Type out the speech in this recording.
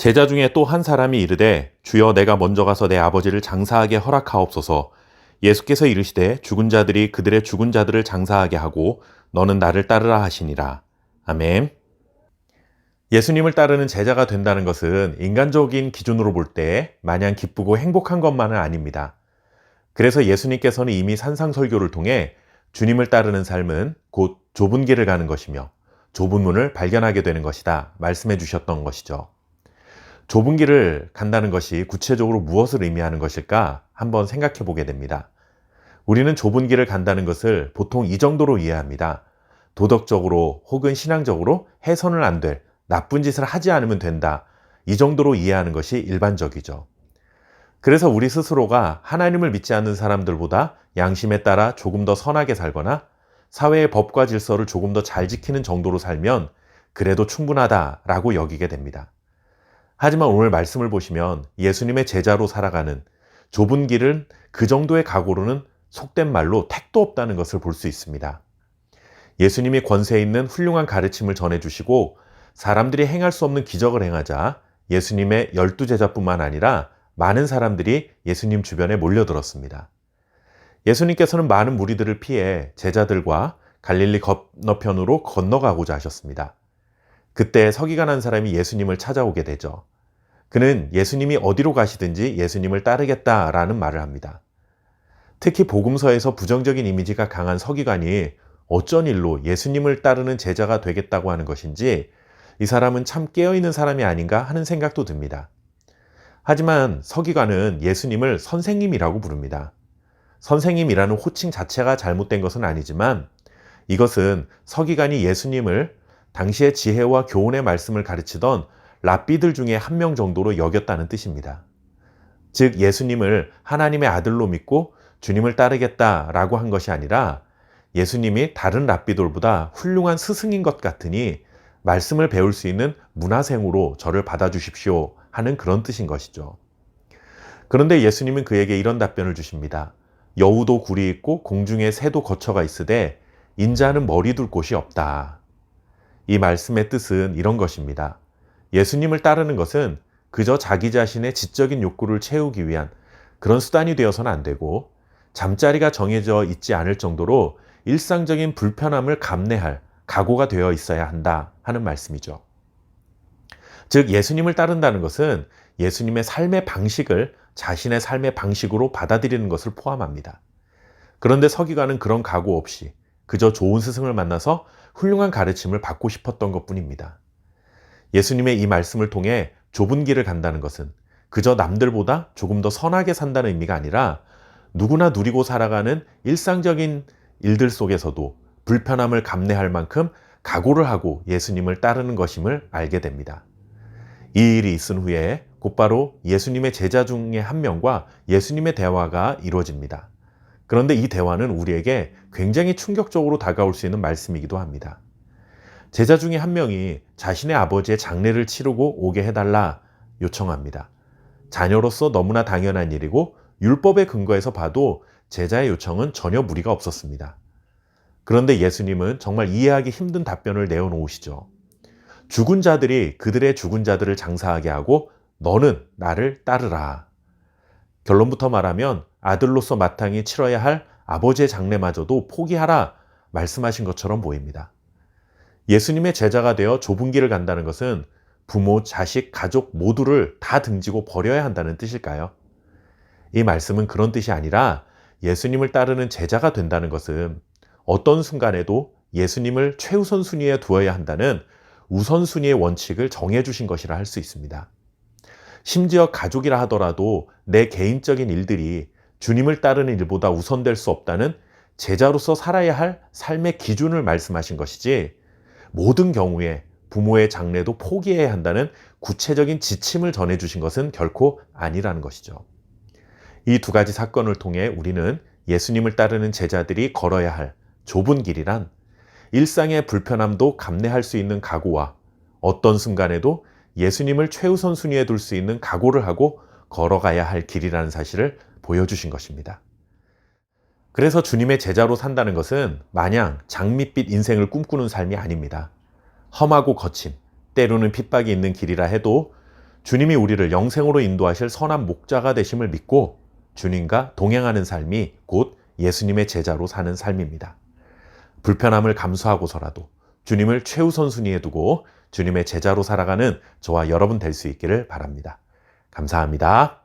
제자 중에 또 한 사람이 이르되 주여 내가 먼저 가서 내 아버지를 장사하게 허락하옵소서. 예수께서 이르시되 죽은 자들이 그들의 죽은 자들을 장사하게 하고 너는 나를 따르라 하시니라. 아멘. 예수님을 따르는 제자가 된다는 것은 인간적인 기준으로 볼 때 마냥 기쁘고 행복한 것만은 아닙니다. 그래서 예수님께서는 이미 산상설교를 통해 주님을 따르는 삶은 곧 좁은 길을 가는 것이며 좁은 문을 발견하게 되는 것이다 말씀해 주셨던 것이죠. 좁은 길을 간다는 것이 구체적으로 무엇을 의미하는 것일까 한번 생각해 보게 됩니다. 우리는 좁은 길을 간다는 것을 보통 이 정도로 이해합니다. 도덕적으로 혹은 신앙적으로 해서는 안 될 나쁜 짓을 하지 않으면 된다. 이 정도로 이해하는 것이 일반적이죠. 그래서 우리 스스로가 하나님을 믿지 않는 사람들보다 양심에 따라 조금 더 선하게 살거나 사회의 법과 질서를 조금 더 잘 지키는 정도로 살면 그래도 충분하다라고 여기게 됩니다. 하지만 오늘 말씀을 보시면 예수님의 제자로 살아가는 좁은 길은 그 정도의 각오로는 속된 말로 택도 없다는 것을 볼 수 있습니다. 예수님이 권세 있는 훌륭한 가르침을 전해주시고 사람들이 행할 수 없는 기적을 행하자 예수님의 12제자뿐만 아니라 많은 사람들이 예수님 주변에 몰려들었습니다. 예수님께서는 많은 무리들을 피해 제자들과 갈릴리 건너편으로 건너가고자 하셨습니다. 그때 서기관한 사람이 예수님을 찾아오게 되죠. 그는 예수님이 어디로 가시든지 예수님을 따르겠다라는 말을 합니다. 특히 복음서에서 부정적인 이미지가 강한 서기관이 어쩐 일로 예수님을 따르는 제자가 되겠다고 하는 것인지 이 사람은 참 깨어있는 사람이 아닌가 하는 생각도 듭니다. 하지만 서기관은 예수님을 선생님이라고 부릅니다. 선생님이라는 호칭 자체가 잘못된 것은 아니지만 이것은 서기관이 예수님을 당시의 지혜와 교훈의 말씀을 가르치던 랍비들 중에 한 명 정도로 여겼다는 뜻입니다. 즉 예수님을 하나님의 아들로 믿고 주님을 따르겠다라고 한 것이 아니라 예수님이 다른 랍비들보다 훌륭한 스승인 것 같으니 말씀을 배울 수 있는 문화생으로 저를 받아주십시오 하는 그런 뜻인 것이죠. 그런데 예수님은 그에게 이런 답변을 주십니다. 여우도 굴이 있고 공중에 새도 거처가 있으되 인자는 머리 둘 곳이 없다. 이 말씀의 뜻은 이런 것입니다. 예수님을 따르는 것은 그저 자기 자신의 지적인 욕구를 채우기 위한 그런 수단이 되어서는 안 되고 잠자리가 정해져 있지 않을 정도로 일상적인 불편함을 감내할 각오가 되어 있어야 한다 하는 말씀이죠. 즉 예수님을 따른다는 것은 예수님의 삶의 방식을 자신의 삶의 방식으로 받아들이는 것을 포함합니다. 그런데 서기관은 그런 각오 없이 그저 좋은 스승을 만나서 훌륭한 가르침을 받고 싶었던 것뿐입니다. 예수님의 이 말씀을 통해 좁은 길을 간다는 것은 그저 남들보다 조금 더 선하게 산다는 의미가 아니라 누구나 누리고 살아가는 일상적인 일들 속에서도 불편함을 감내할 만큼 각오를 하고 예수님을 따르는 것임을 알게 됩니다. 이 일이 있은 후에 곧바로 예수님의 제자 중에 한 명과 예수님의 대화가 이루어집니다. 그런데 이 대화는 우리에게 굉장히 충격적으로 다가올 수 있는 말씀이기도 합니다. 제자 중에 한 명이 자신의 아버지의 장례를 치르고 오게 해달라 요청합니다. 자녀로서 너무나 당연한 일이고 율법의 근거에서 봐도 제자의 요청은 전혀 무리가 없었습니다. 그런데 예수님은 정말 이해하기 힘든 답변을 내어놓으시죠. 죽은 자들이 그들의 죽은 자들을 장사하게 하고 너는 나를 따르라. 결론부터 말하면 아들로서 마땅히 치러야 할 아버지의 장례마저도 포기하라 말씀하신 것처럼 보입니다. 예수님의 제자가 되어 좁은 길을 간다는 것은 부모, 자식, 가족 모두를 다 등지고 버려야 한다는 뜻일까요? 이 말씀은 그런 뜻이 아니라 예수님을 따르는 제자가 된다는 것은 어떤 순간에도 예수님을 최우선 순위에 두어야 한다는 우선순위의 원칙을 정해주신 것이라 할 수 있습니다. 심지어 가족이라 하더라도 내 개인적인 일들이 주님을 따르는 일보다 우선될 수 없다는 제자로서 살아야 할 삶의 기준을 말씀하신 것이지 모든 경우에 부모의 장례도 포기해야 한다는 구체적인 지침을 전해주신 것은 결코 아니라는 것이죠. 이 두 가지 사건을 통해 우리는 예수님을 따르는 제자들이 걸어야 할 좁은 길이란 일상의 불편함도 감내할 수 있는 각오와 어떤 순간에도 예수님을 최우선 순위에 둘 수 있는 각오를 하고 걸어가야 할 길이라는 사실을 보여주신 것입니다. 그래서 주님의 제자로 산다는 것은 마냥 장밋빛 인생을 꿈꾸는 삶이 아닙니다. 험하고 거친, 때로는 핍박이 있는 길이라 해도 주님이 우리를 영생으로 인도하실 선한 목자가 되심을 믿고 주님과 동행하는 삶이 곧 예수님의 제자로 사는 삶입니다. 불편함을 감수하고서라도 주님을 최우선 순위에 두고 주님의 제자로 살아가는 저와 여러분 될 수 있기를 바랍니다. 감사합니다.